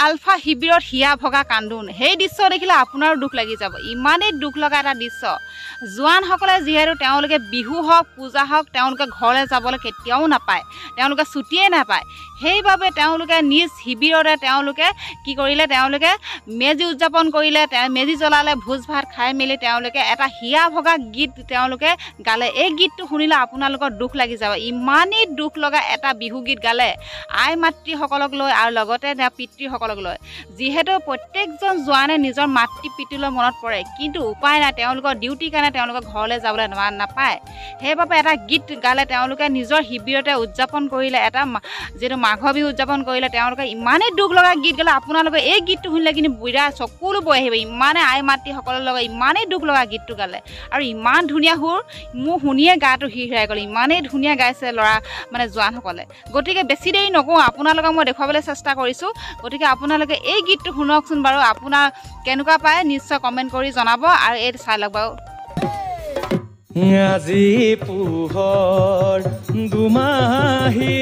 আলফা শিবিৰত হিয়া ভগা কান্দোন সেই দৃশ্য দেখিলে আপোনাৰো দুখ লাগি যাব ইমানেই দুখ লগা এটা দৃশ্য জোৱানসকলে যিহেতু তেওঁলোকে বিহু হওক পূজা হওক তেওঁলোকে ঘৰলৈ যাবলৈ কেতিয়াও নাপায় তেওঁলোকে ছুটিয়ে নাপায় সেইবাবে তেওঁলোকে নিজ শিবিৰতে তেওঁলোকে কি কৰিলে তেওঁলোকে মেজি উদযাপন কৰিলে মেজি জ্বলালে ভোজ ভাত খাই মেলি তেওঁলোকে এটা হিয়া ভগা গীত তেওঁলোকে গালে এই গীতটো শুনিলে আপোনালোকৰ দুখ লাগি যাব ইমানেই দুখ লগা এটা বিহু গীত গালে আই মাতৃসকলক লৈ আৰু লগতে পিতৃসকলক লৈ যিহেতু প্ৰত্যেকজন জোৱানে নিজৰ মাতৃ পিতৃলৈ মনত পৰে কিন্তু উপায় নাই তেওঁলোকৰ ডিউটিৰ কাৰণে তেওঁলোকে ঘৰলৈ যাবলৈ নাপায় সেইবাবে এটা গীত গালে তেওঁলোকে নিজৰ শিবিৰতে উদযাপন কৰিলে এটা যিটো মাঘ বিহু উদযাপন কৰিলে তেওঁলোকে ইমানেই দুখ লগা গীত গালে আপোনালোকে এই গীতটো শুনিলে কিন্তু বুঢ়া চকুলো বৈ আহিব ইমানে আই মাতৃসকলৰ লগত ইমানেই দুখ লগা গীতটো গালে আৰু ইমান ধুনীয়া সুৰ মোৰ শুনিয়ে গাটো হিৰহিৰাই গ'ল ইমানেই ধুনীয়া গাইছে ল'ৰা মানে জোৱানসকলে গতিকে বেছি দেৰি নকওঁ আপোনালোকক মই দেখুৱাবলৈ চেষ্টা কৰিছোঁ গতিকে আপোনালোকে এই গীতটো শুনকচোন বাৰু আপোনাৰ কেনেকুৱা পায় নিশ্চয় কমেণ্ট কৰি জনাব আৰু এই চাই লওক বাৰু আজি পোহৰ দুমাহী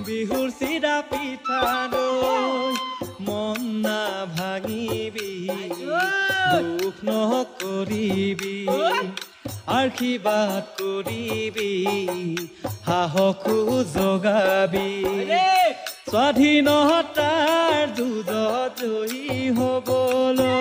বিহুৰ চিৰা পিঠা মন না ভাঙিবি দুখ নকৰিবি আশীৰ্বাদ কৰিবি সাহসো জগাবি স্বাধীনতাৰ যুঁজত জয়ী হ'বলৈ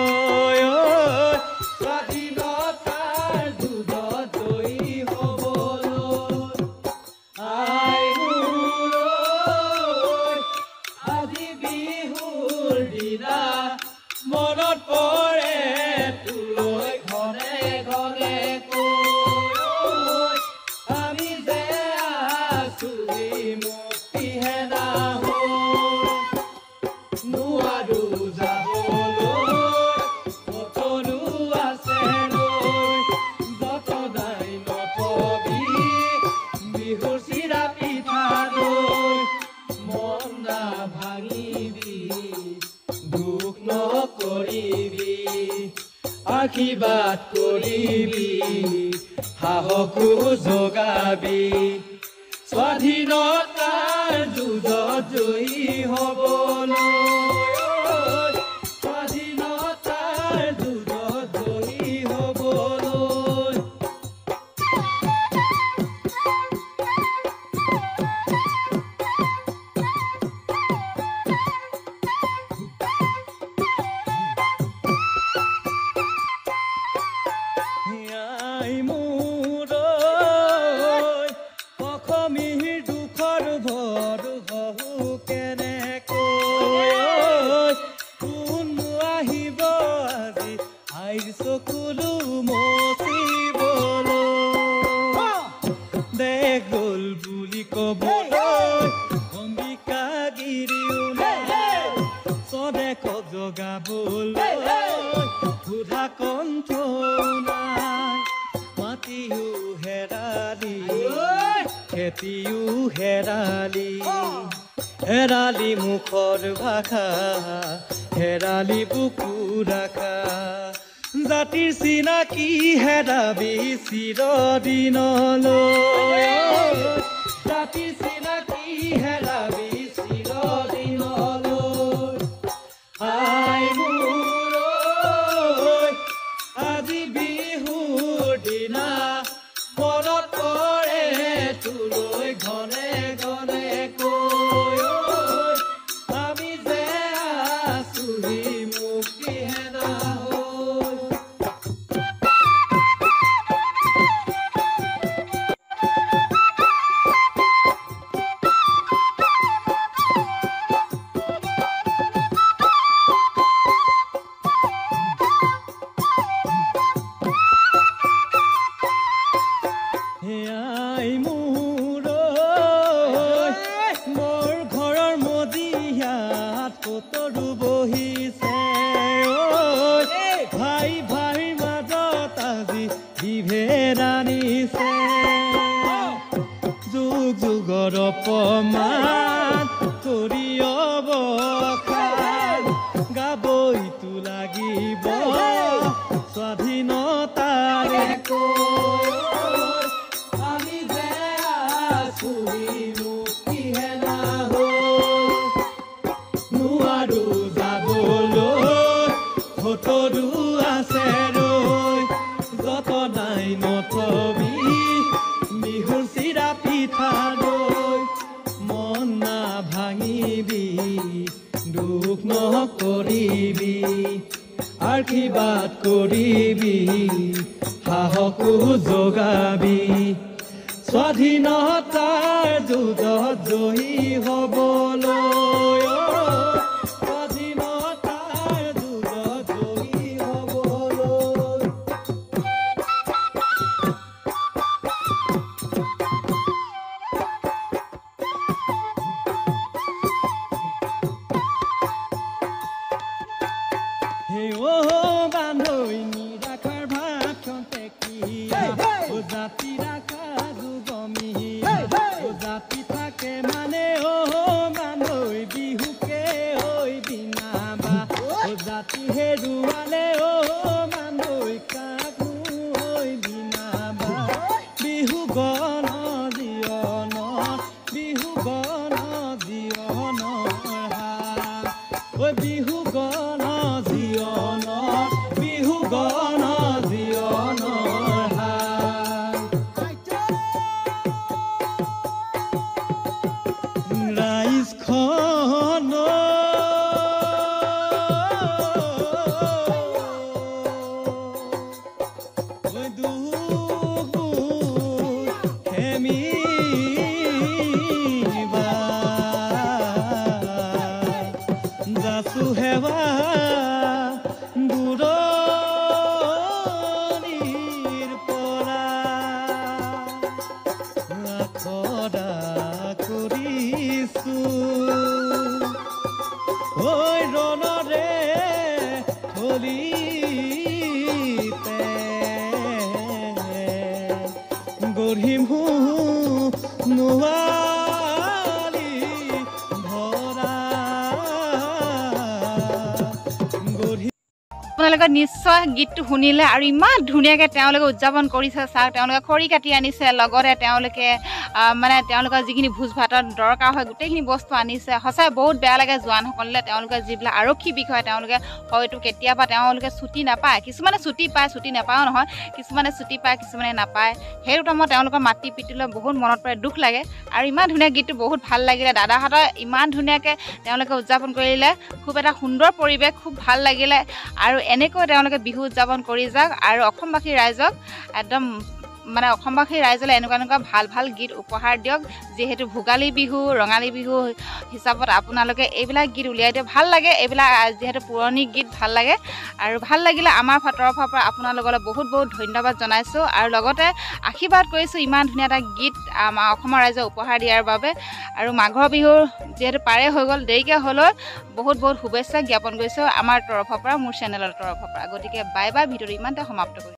আশীৰ্বাদ কৰিবি সাহসো জগাবি স্বাধীনতাৰ যুঁজত জয়ী হ'বলৈ স্বাধীনতাৰ যুঁজত জয়ী হ'বলৈ কণ্ঠ নাই মাটিও হেৰালি খেতিও হেৰালি হেৰালি মুখৰ ভাষা হেৰালি বুকু ৰাখা জাতিৰ চিনাকি হেৰাবি চিৰদিনলৈ জাতিৰ চিনাকি হেৰাবি চিৰদিনলৈ আই মোৰ আজি বিহুৰ দিনা মনত পৰে তোলৈ ঘনে ঘনে কৈ আমি যে আছোহি মুক্তি হেনা হৈ আই মোৰ মোৰ ঘৰৰ মজিয়াত কতৰু বহিছে ভাই ভাইৰ মাজত আজি বিভেদ আনিছে যুগ যুগৰ অপমান কৰি অৱসান গাবইতো লাগিব স্বাধীনতাৰে আমি যে আছোহি মুক্তি হেনা হৈ নোৱাৰো যাবলৈ ভতৰু আছে ৰৈ যতনাই নথবি বিহুৰ চিৰা পিঠা দৈ মন নাভাঙিবি দুখ নকৰিবি আশীৰ্বাদ কৰিবি সাহসো যোগাবি স্বাধীনতাৰ যুঁজত জয়ী হ'বলৈ স্বাধীনতাৰ যুঁজত জয়ী হ'বলৈ হে বান্ধৈ নিৰাখাৰ ভাতখন টেকিয়া জাতি ৰাখা যুগমি জাতি থাকে মানে বান্ধৈ বিহুকে ঐ বিনাবা জাতি হেৰুৱালে বান্ধৈ কাকো ঐ বিনাবা বিহু গণ জীৱনৰ বিহু গণ জীৱনৰ ঐ বিহু গণ জীৱনৰ বিহু গণ জীৱনৰ ৰাইজখন যাচু হেৱা দূৰণিৰ পৰা আখৰা কৰিছো ঐ ৰণৰে থলিতে গঢ়িম নোৱালি ভৰা আপোনালোকে নিশ্চয় গীতটো শুনিলে আৰু ইমান ধুনীয়াকৈ তেওঁলোকে উদযাপন কৰিছে চাওক তেওঁলোকে খৰি কাটি আনিছে লগতে তেওঁলোকে মানে তেওঁলোকৰ যিখিনি ভোজ ভাতৰ দৰকাৰ হয় গোটেইখিনি বস্তু আনিছে সঁচাই বহুত বেয়া লাগে জোৱানসকলে তেওঁলোকে যিবিলাক আৰক্ষী বিষয়ে তেওঁলোকে হয়তো কেতিয়াবা তেওঁলোকে ছুটি নাপায় কিছুমানে ছুটি পায় ছুটি নাপায়ও নহয় কিছুমানে ছুটি পায় কিছুমানে নাপায় সেইটো টাইমত তেওঁলোকৰ মাতৃ পিতৃলৈ বহুত মনত পৰে দুখ লাগে আৰু ইমান ধুনীয়া গীতটো বহুত ভাল লাগিলে দাদাহঁতৰ ইমান ধুনীয়াকৈ তেওঁলোকে উদযাপন কৰিলে খুব এটা সুন্দৰ পৰিৱেশ খুব ভাল লাগিলে আৰু এনেকৈ তেওঁলোকে বিহু উদযাপন কৰি যাওক আৰু অসমবাসী ৰাইজক একদম মানে অসমবাসী ৰাইজলৈ এনেকুৱা ভাল ভাল গীত উপহাৰ দিয়ক যিহেতু ভোগালী বিহু ৰঙালী বিহু হিচাপত আপোনালোকে এইবিলাক গীত উলিয়াই দিয়ে ভাল লাগে এইবিলাক যিহেতু পুৰণি গীত ভাল লাগে আৰু ভাল লাগিলে আমাৰ তৰফৰ পৰা আপোনালোকলৈ বহুত বহুত ধন্যবাদ জনাইছোঁ আৰু লগতে আশীৰ্বাদ কৰিছোঁ ইমান ধুনীয়া এটা গীত আমাৰ অসমৰ ৰাইজে উপহাৰ দিয়াৰ বাবে আৰু মাঘৰ বিহু যিহেতু পাৰে হৈ গ'ল দেৰিকৈ হ'লেও বহুত বহুত শুভেচ্ছা জ্ঞাপন কৰিছোঁ আমাৰ তৰফৰ পৰা মোৰ চেনেলৰ তৰফৰ পৰা গতিকে বাই বাই ভিডিঅ'টো ইমানতে সমাপ্ত কৰিছোঁ